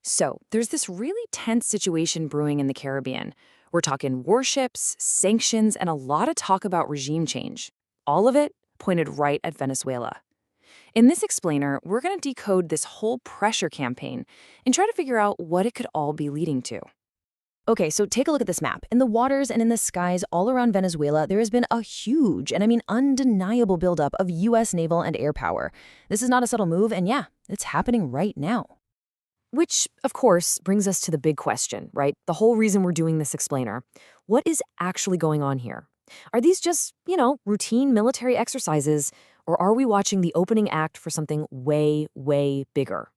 So, there's this really tense situation brewing in the Caribbean. We're talking warships, sanctions, and a lot of talk about regime change. All of it pointed right at Venezuela. In this explainer, we're going to decode this whole pressure campaign and try to figure out what it could all be leading to. Okay, so take a look at this map. In the waters and in the skies all around Venezuela, there has been a huge, and I mean undeniable buildup of U.S. naval and air power. This is not a subtle move, and yeah, it's happening right now. Which, of course, brings us to the big question, right? The whole reason we're doing this explainer. What is actually going on here? Are these just, routine military exercises, or are we watching the opening act for something way, way bigger?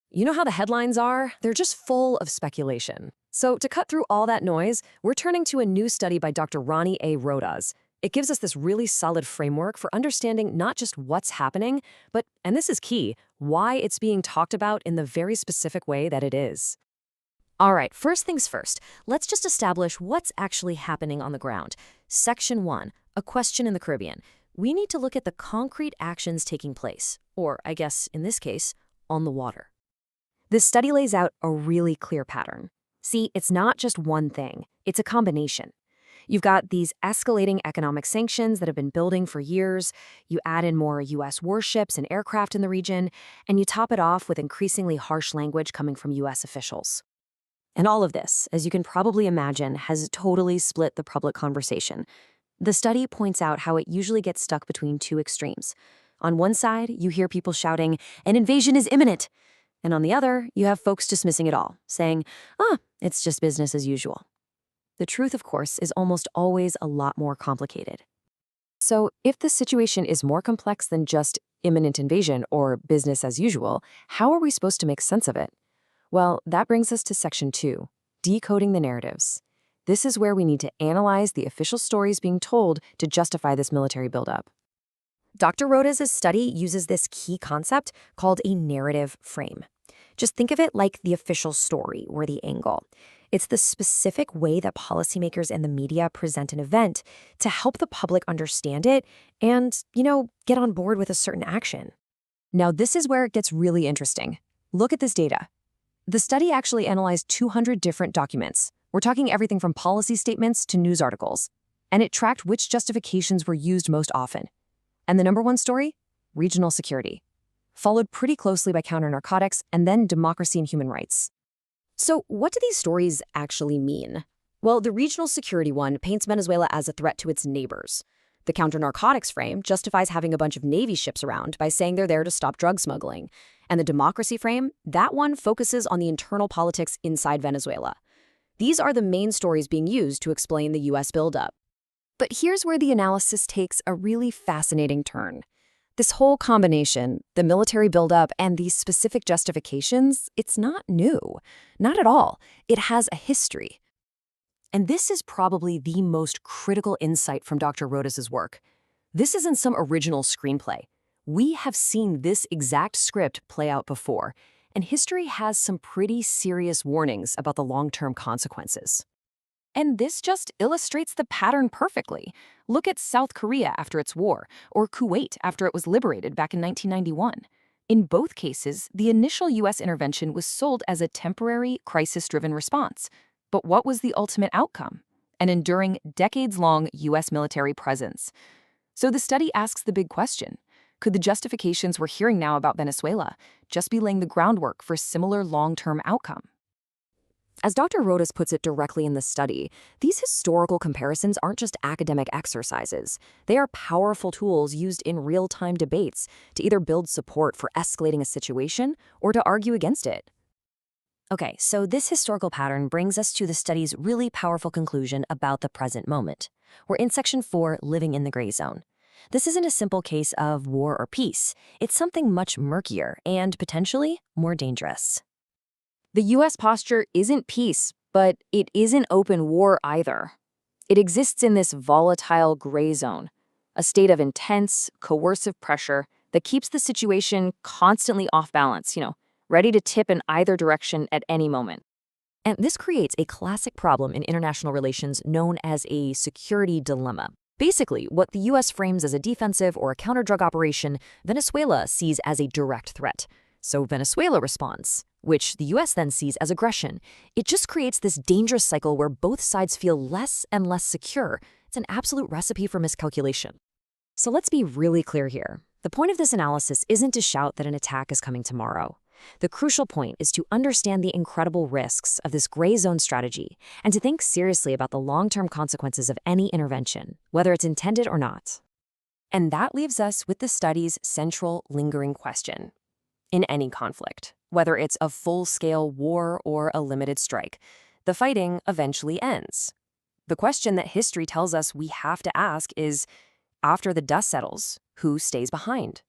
You know how the headlines are? They're just full of speculation. So to cut through all that noise, we're turning to a new study by Dr. Rony A. Rodas. It gives us this really solid framework for understanding not just what's happening, but, and this is key, why it's being talked about in the very specific way that it is. All right, first things first, let's just establish what's actually happening on the ground. Section 1, a question in the Caribbean. We need to look at the concrete actions taking place, or I guess in this case, on the water. This study lays out a really clear pattern. See, it's not just one thing, it's a combination. You've got these escalating economic sanctions that have been building for years, you add in more U.S. warships and aircraft in the region, and you top it off with increasingly harsh language coming from U.S. officials. And all of this, as you can probably imagine, has totally split the public conversation. The study points out how it usually gets stuck between two extremes. On one side, you hear people shouting, "An invasion is imminent!" And on the other, you have folks dismissing it all, saying, it's just business as usual. The truth, of course, is almost always a lot more complicated. So if the situation is more complex than just imminent invasion or business as usual, how are we supposed to make sense of it? Well, that brings us to Section 2, decoding the narratives. This is where we need to analyze the official stories being told to justify this military buildup. Dr. Rodas' study uses this key concept called a narrative frame. Just think of it like the official story or the angle. It's the specific way that policymakers and the media present an event to help the public understand it and, get on board with a certain action. Now, this is where it gets really interesting. Look at this data. The study actually analyzed 200 different documents. We're talking everything from policy statements to news articles. And it tracked which justifications were used most often. And the number one story? Regional security. Followed pretty closely by counter-narcotics and then democracy and human rights. So what do these stories actually mean? Well, the regional security one paints Venezuela as a threat to its neighbors. The counter-narcotics frame justifies having a bunch of Navy ships around by saying they're there to stop drug smuggling. And the democracy frame, that one focuses on the internal politics inside Venezuela. These are the main stories being used to explain the U.S. buildup. But here's where the analysis takes a really fascinating turn. This whole combination, the military buildup and these specific justifications, it's not new. Not at all. It has a history. And this is probably the most critical insight from Dr. Rodas' work. This isn't some original screenplay. We have seen this exact script play out before, and history has some pretty serious warnings about the long-term consequences. And this just illustrates the pattern perfectly. Look at South Korea after its war, or Kuwait after it was liberated back in 1991. In both cases, the initial U.S. intervention was sold as a temporary, crisis-driven response. But what was the ultimate outcome? An enduring, decades-long U.S. military presence. So the study asks the big question. Could the justifications we're hearing now about Venezuela just be laying the groundwork for a similar long-term outcome? As Dr. Rodas puts it directly in the study, these historical comparisons aren't just academic exercises. They are powerful tools used in real-time debates to either build support for escalating a situation or to argue against it. Okay, so this historical pattern brings us to the study's really powerful conclusion about the present moment. We're in Section 4, living in the gray zone. This isn't a simple case of war or peace. It's something much murkier and potentially more dangerous. The U.S. posture isn't peace, but it isn't open war either. It exists in this volatile gray zone, a state of intense, coercive pressure that keeps the situation constantly off balance, ready to tip in either direction at any moment. And this creates a classic problem in international relations known as a security dilemma. Basically, what the U.S. frames as a defensive or a counter-drug operation, Venezuela sees as a direct threat. So Venezuela responds, which the US then sees as aggression. It just creates this dangerous cycle where both sides feel less and less secure. It's an absolute recipe for miscalculation. So let's be really clear here. The point of this analysis isn't to shout that an attack is coming tomorrow. The crucial point is to understand the incredible risks of this gray zone strategy and to think seriously about the long-term consequences of any intervention, whether it's intended or not. And that leaves us with the study's central lingering question. In any conflict, whether it's a full-scale war or a limited strike, the fighting eventually ends. The question that history tells us we have to ask is, after the dust settles, who stays behind?